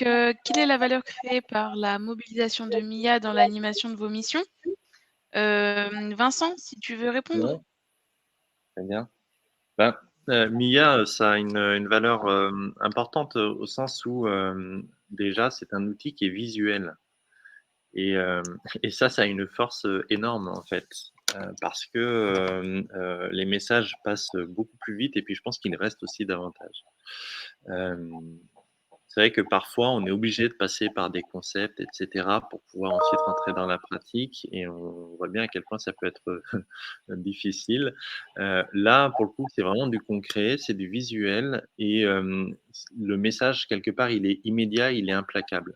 quelle est la valeur créée par la mobilisation de Mia dans l'animation de vos missions? Vincent, si tu veux répondre? Ouais, très bien. Ben, Mia, ça a une valeur importante au sens où déjà c'est un outil qui est visuel et, euh, et ça a une force énorme en fait parce que les messages passent beaucoup plus vite et puis je pense qu'ils restent aussi davantage. Euh, c'est vrai que parfois on est obligé de passer par des concepts, etc., pour pouvoir ensuite rentrer dans la pratique et on voit bien à quel point ça peut être difficile. Là, pour le coup, c'est vraiment du concret, c'est du visuel et le message, quelque part, il est immédiat, il est implacable.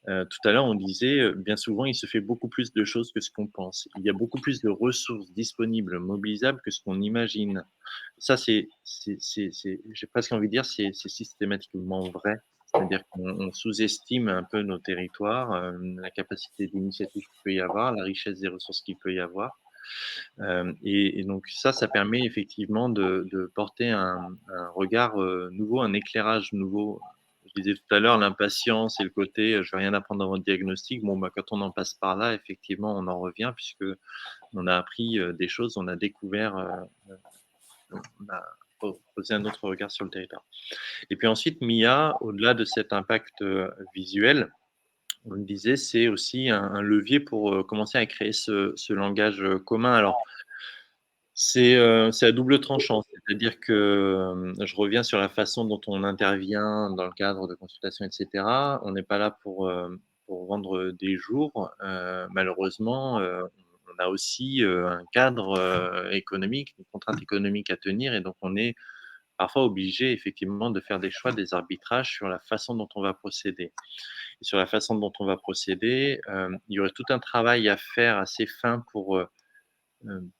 Tout à l'heure, on disait, bien souvent, il se fait beaucoup plus de choses que ce qu'on pense. Il y a beaucoup plus de ressources disponibles, mobilisables que ce qu'on imagine. Ça, j'ai presque envie de dire, c'est systématiquement vrai. C'est-à-dire qu'on sous-estime un peu nos territoires, la capacité d'initiative qu'il peut y avoir, la richesse des ressources qu'il peut y avoir. Et donc ça permet effectivement de porter un regard nouveau, un éclairage nouveau. Je disais tout à l'heure, l'impatience et le côté je vais rien apprendre dans votre diagnostic. Bon, bah, quand on en passe par là, effectivement, on en revient puisque on a appris des choses, on a découvert, on a posé un autre regard sur le territoire. Et puis ensuite, Mia, au-delà de cet impact visuel, on le disait, c'est aussi un levier pour commencer à créer ce langage commun. Alors, c'est à double tranchant, c'est-à-dire que je reviens sur la façon dont on intervient dans le cadre de consultations, et cetera. On n'est pas là pour vendre des jours. Malheureusement, on a aussi un cadre économique, une contrainte économique à tenir et donc on est parfois obligé effectivement de faire des choix, des arbitrages sur la façon dont on va procéder. Et sur la façon dont on va procéder, il y aurait tout un travail à faire assez fin pour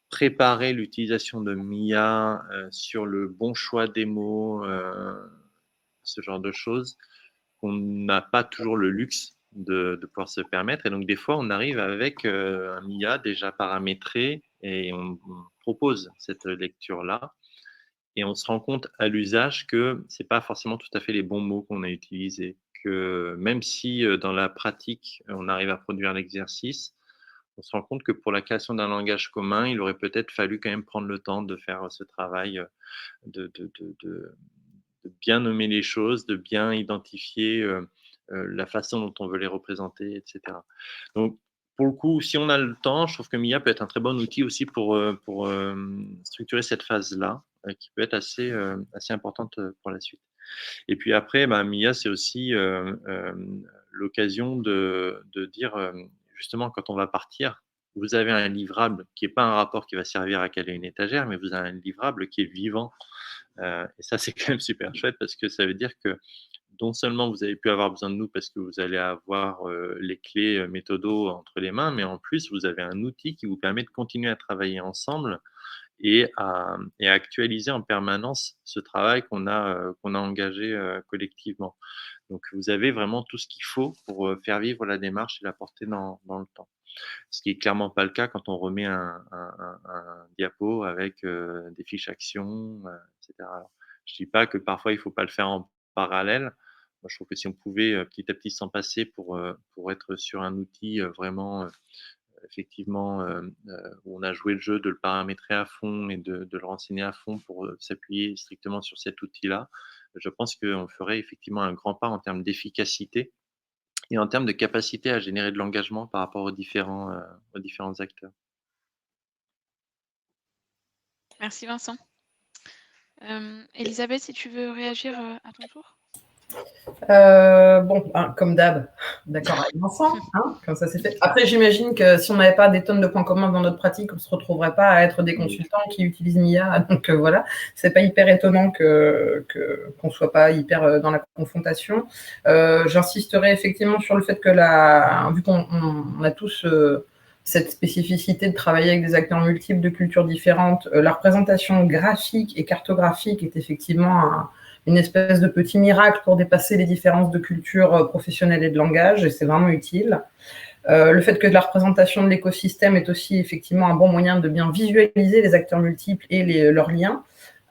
préparer l'utilisation de Mia sur le bon choix des mots, ce genre de choses qu'on n'a pas toujours le luxe de pouvoir se permettre. Et donc, des fois, on arrive avec un Mia déjà paramétré et on propose cette lecture-là. Et on se rend compte à l'usage que c'est pas forcément tout à fait les bons mots qu'on a utilisés. Que même si dans la pratique, on arrive à produire l'exercice, on se rend compte que pour la création d'un langage commun, il aurait peut-être fallu quand même prendre le temps de faire ce travail, de, de, de, de, de bien nommer les choses, de bien identifier la façon dont on veut les représenter, etc. Donc, pour le coup, si on a le temps, je trouve que Mia peut être un très bon outil aussi pour structurer cette phase-là, qui peut être assez importante pour la suite. Et puis après, bah, Mia, c'est aussi l'occasion de dire, justement, quand on va partir, vous avez un livrable qui n'est pas un rapport qui va servir à caler une étagère, mais vous avez un livrable qui est vivant. Et ça, c'est quand même super chouette parce que ça veut dire que non seulement vous avez pu avoir besoin de nous parce que vous allez avoir les clés méthodo entre les mains, mais en plus, vous avez un outil qui vous permet de continuer à travailler ensemble et à actualiser en permanence ce travail qu'on a engagé collectivement. Donc, vous avez vraiment tout ce qu'il faut pour faire vivre la démarche et la porter dans le temps. Ce qui est clairement pas le cas quand on remet un diapo avec des fiches actions, etc. Alors, je dis pas que parfois il faut pas le faire en parallèle. Moi, je trouve que si on pouvait petit à petit s'en passer pour être sur un outil vraiment effectivement, où on a joué le jeu de le paramétrer à fond et de le renseigner à fond pour s'appuyer strictement sur cet outil-là, je pense qu'on ferait effectivement un grand pas en termes d'efficacité et en termes de capacité à générer de l'engagement par rapport aux différents acteurs. Merci Vincent. Elisabeth, si tu veux réagir à ton tour. Bon, hein, comme d'hab, d'accord avec Vincent, hein, comme ça c'est fait. Après, j'imagine que si on n'avait pas des tonnes de points communs dans notre pratique, on ne se retrouverait pas à être des consultants qui utilisent MIA. Donc voilà, c'est pas hyper étonnant qu'on soit pas hyper dans la confrontation. J'insisterai effectivement sur le fait que vu qu'on a tous cette spécificité de travailler avec des acteurs multiples de cultures différentes, la représentation graphique et cartographique est effectivement une espèce de petit miracle pour dépasser les différences de culture professionnelle et de langage, et c'est vraiment utile. Le fait que la représentation de l'écosystème est aussi effectivement un bon moyen de bien visualiser les acteurs multiples et leurs liens.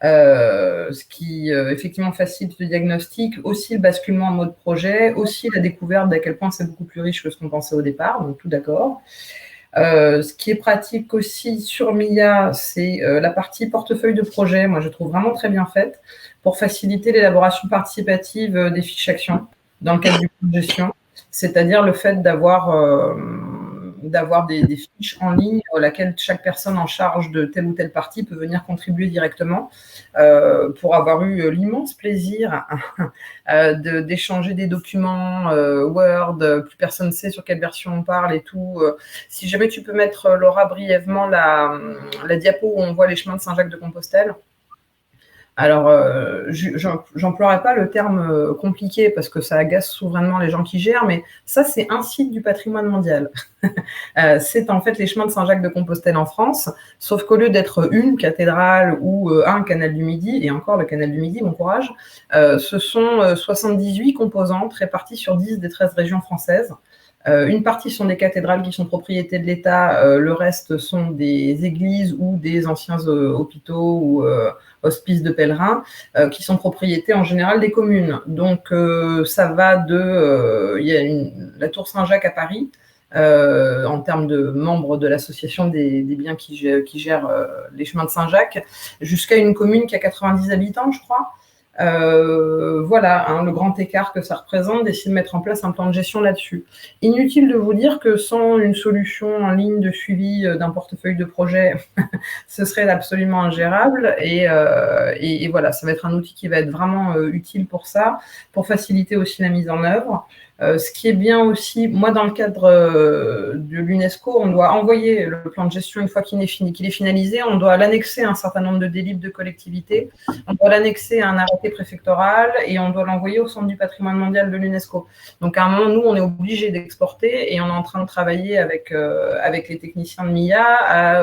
ce qui effectivement facilite le diagnostic, aussi le basculement en mode projet, aussi la découverte d'à quel point c'est beaucoup plus riche que ce qu'on pensait au départ, donc tout d'accord. Ce qui est pratique aussi sur MIA, c'est la partie portefeuille de projet. Moi, je trouve vraiment très bien faite pour faciliter l'élaboration participative des fiches actions dans le cadre du plan de gestion, c'est-à-dire le fait d'avoir des fiches en ligne dans lesquelles chaque personne en charge de telle ou telle partie peut venir contribuer directement pour avoir eu l'immense plaisir d'échanger des documents Word, plus personne ne sait sur quelle version on parle et tout. Si jamais tu peux mettre, Laura, brièvement la diapo où on voit les chemins de Saint-Jacques-de-Compostelle. Alors, j'emploierai pas le terme compliqué parce que ça agace souverainement les gens qui gèrent, mais ça, c'est un site du patrimoine mondial. C'est en fait les chemins de Saint-Jacques-de-Compostelle en France, sauf qu'au lieu d'être une cathédrale ou un canal du Midi, et encore le canal du Midi, bon courage, ce sont 78 composantes réparties sur 10 des 13 régions françaises. Une partie sont des cathédrales qui sont propriété de l'État, le reste sont des églises ou des anciens hôpitaux ou hospices de pèlerins qui sont propriétés en général des communes. Donc ça va de... il y a la Tour Saint-Jacques à Paris, en termes de membres de l'association des biens qui gèrent les chemins de Saint-Jacques, jusqu'à une commune qui a 90 habitants, je crois. Voilà le grand écart que ça représente, d'essayer de mettre en place un plan de gestion là-dessus. Inutile de vous dire que sans une solution en ligne de suivi d'un portefeuille de projet, ce serait absolument ingérable. Et voilà, ça va être un outil qui va être vraiment utile pour ça, pour faciliter aussi la mise en œuvre. Ce qui est bien aussi, moi dans le cadre de l'UNESCO, on doit envoyer le plan de gestion une fois qu'il est finalisé, on doit l'annexer à un certain nombre de délibres de collectivités, on doit l'annexer à un arrêté préfectoral et on doit l'envoyer au Centre du patrimoine mondial de l'UNESCO. Donc à un moment, nous, on est obligé d'exporter et on est en train de travailler avec les techniciens de MIA à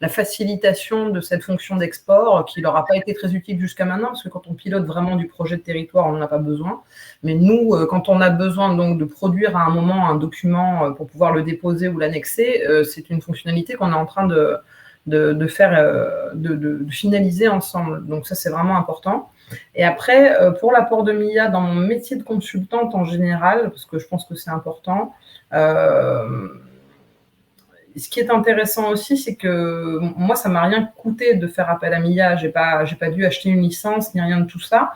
la facilitation de cette fonction d'export qui leur a pas été très utile jusqu'à maintenant, parce que quand on pilote vraiment du projet de territoire, on n'en a pas besoin. Mais nous, quand on a besoin donc de produire à un moment un document pour pouvoir le déposer ou l'annexer, c'est une fonctionnalité qu'on est en train de faire, de finaliser ensemble. Donc ça, c'est vraiment important. Et après, pour l'apport de MIA dans mon métier de consultante en général, parce que je pense que c'est important, ce qui est intéressant aussi, c'est que moi, ça m'a rien coûté de faire appel à MIA. J'ai pas dû acheter une licence ni rien de tout ça.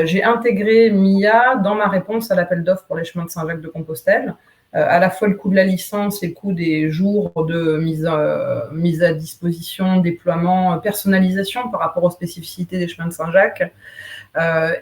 J'ai intégré MIA dans ma réponse à l'appel d'offres pour les chemins de Saint-Jacques-de-Compostelle. À la fois le coût de la licence et le coût des jours de mise à disposition, déploiement, personnalisation par rapport aux spécificités des chemins de Saint-Jacques.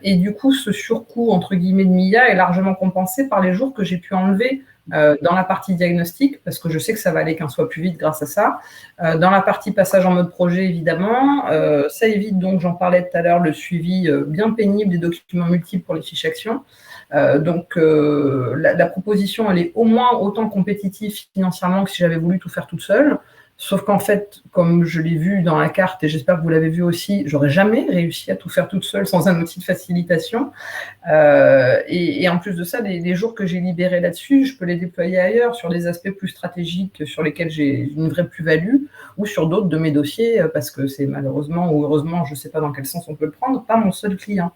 Et du coup, ce surcoût, entre guillemets, de MIA est largement compensé par les jours que j'ai pu enlever dans la partie diagnostic, parce que je sais que ça va aller qu'un soit plus vite grâce à ça. Dans la partie passage en mode projet, évidemment, ça évite donc, j'en parlais tout à l'heure, le suivi bien pénible des documents multiples pour les fiches actions. Donc, la proposition, elle est au moins autant compétitive financièrement que si j'avais voulu tout faire toute seule. Sauf qu'en fait, comme je l'ai vu dans la carte, et j'espère que vous l'avez vu aussi, j'aurais jamais réussi à tout faire toute seule sans un outil de facilitation. Et en plus de ça, les jours que j'ai libérés là-dessus, je peux les déployer ailleurs, sur des aspects plus stratégiques, sur lesquels j'ai une vraie plus-value, ou sur d'autres de mes dossiers, parce que c'est malheureusement ou heureusement, je ne sais pas dans quel sens on peut le prendre, pas mon seul client.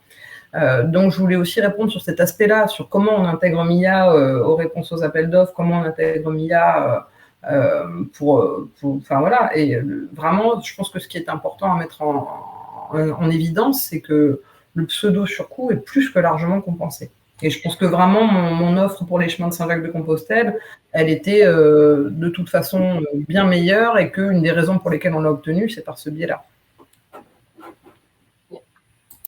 Donc, je voulais aussi répondre sur cet aspect-là, sur comment on intègre MIA aux réponses aux appels d'offres, comment on intègre MIA enfin voilà. Et vraiment, je pense que ce qui est important à mettre en évidence, c'est que le pseudo-surcoût est plus que largement compensé. Et je pense que vraiment, mon offre pour les chemins de Saint-Jacques-de-Compostelle, elle était de toute façon bien meilleure et qu'une des raisons pour lesquelles on l'a obtenue, c'est par ce biais-là.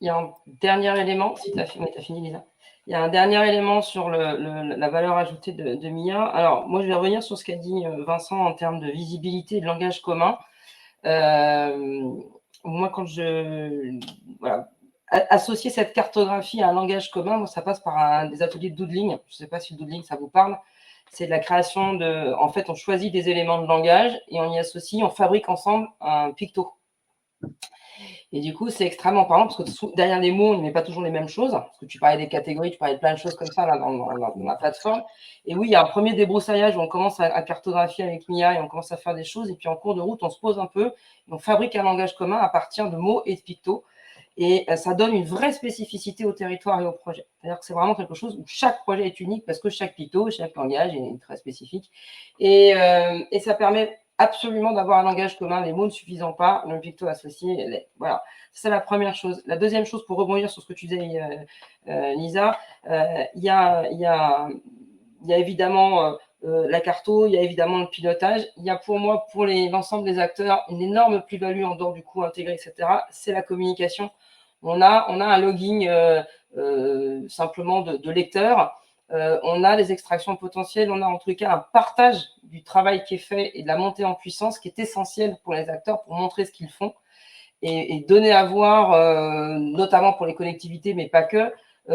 Il y a un dernier élément, si tu as fini, Lisa. Il y a un dernier élément sur la valeur ajoutée de MIA. Alors, moi, je vais revenir sur ce qu'a dit Vincent en termes de visibilité et de langage commun. Moi, quand associer cette cartographie à un langage commun, moi, ça passe par des ateliers de doodling. Je ne sais pas si le doodling, ça vous parle. C'est de la création de... En fait, on choisit des éléments de langage et on y associe, on fabrique ensemble un picto. Et du coup, c'est extrêmement parlant parce que derrière les mots, on ne met pas toujours les mêmes choses. Parce que tu parlais des catégories, tu parlais de plein de choses comme ça là, dans la plateforme. Et oui, il y a un premier débroussaillage où on commence à cartographier avec Mia et on commence à faire des choses. Et puis en cours de route, on se pose un peu et on fabrique un langage commun à partir de mots et de pictos. Et ça donne une vraie spécificité au territoire et au projet. C'est-à-dire que c'est vraiment quelque chose où chaque projet est unique parce que chaque picto, chaque langage est très spécifique. Et ça permet absolument d'avoir un langage commun, les mots ne suffisant pas, le picto associé, voilà. C'est la première chose. La deuxième chose, pour rebondir sur ce que tu disais, Lisa, il y a évidemment la carto, il y a évidemment le pilotage. Il y a pour moi, pour l'ensemble des acteurs, une énorme plus-value en dehors du coût intégré, etc. C'est la communication. On a un logging simplement de lecteurs. On a les extractions potentielles, on a en tout cas un partage du travail qui est fait et de la montée en puissance qui est essentiel pour les acteurs pour montrer ce qu'ils font et donner à voir, notamment pour les collectivités, mais pas que,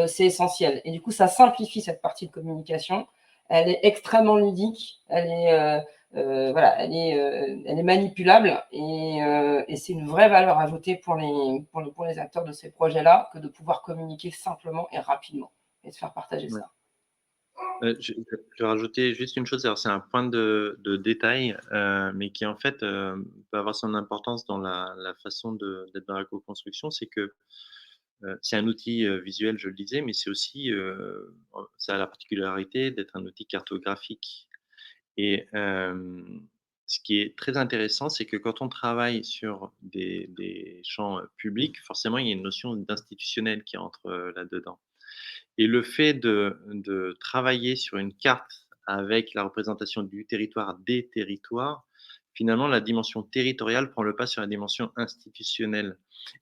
c'est essentiel. Et du coup, ça simplifie cette partie de communication. Elle est extrêmement ludique, elle est manipulable et c'est une vraie valeur ajoutée pour les acteurs de ces projets-là que de pouvoir communiquer simplement et rapidement et de faire partager Ouais. ça. Je vais rajouter juste une chose, alors c'est un point de détail, mais qui en fait peut avoir son importance dans la façon d'être dans la co-construction, c'est que c'est un outil visuel, je le disais, mais c'est aussi, ça a la particularité d'être un outil cartographique. Et ce qui est très intéressant, c'est que quand on travaille sur des champs publics, forcément, il y a une notion d'institutionnel qui entre là-dedans. Et le fait de travailler sur une carte avec la représentation du territoire, des territoires, finalement, la dimension territoriale prend le pas sur la dimension institutionnelle.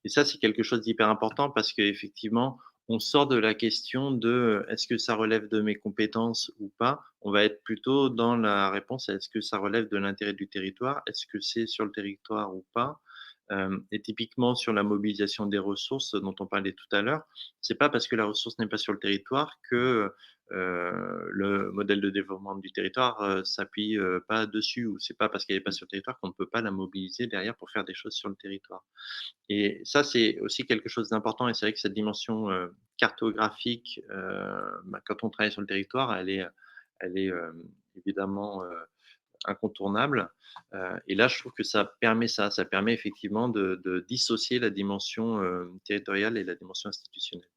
Et ça, c'est quelque chose d'hyper important parce qu'effectivement, on sort de la question de est-ce que ça relève de mes compétences ou pas. On va être plutôt dans la réponse à est-ce que ça relève de l'intérêt du territoire, est-ce que c'est sur le territoire ou pas. Et typiquement sur la mobilisation des ressources dont on parlait tout à l'heure, c'est pas parce que la ressource n'est pas sur le territoire que le modèle de développement du territoire s'appuie pas dessus, ou c'est pas parce qu'elle n'est pas sur le territoire qu'on ne peut pas la mobiliser derrière pour faire des choses sur le territoire. Et ça, c'est aussi quelque chose d'important, et c'est vrai que cette dimension cartographique, quand on travaille sur le territoire, elle est évidemment incontournable. Et là, je trouve que ça permet ça. Ça permet effectivement de dissocier la dimension territoriale et la dimension institutionnelle.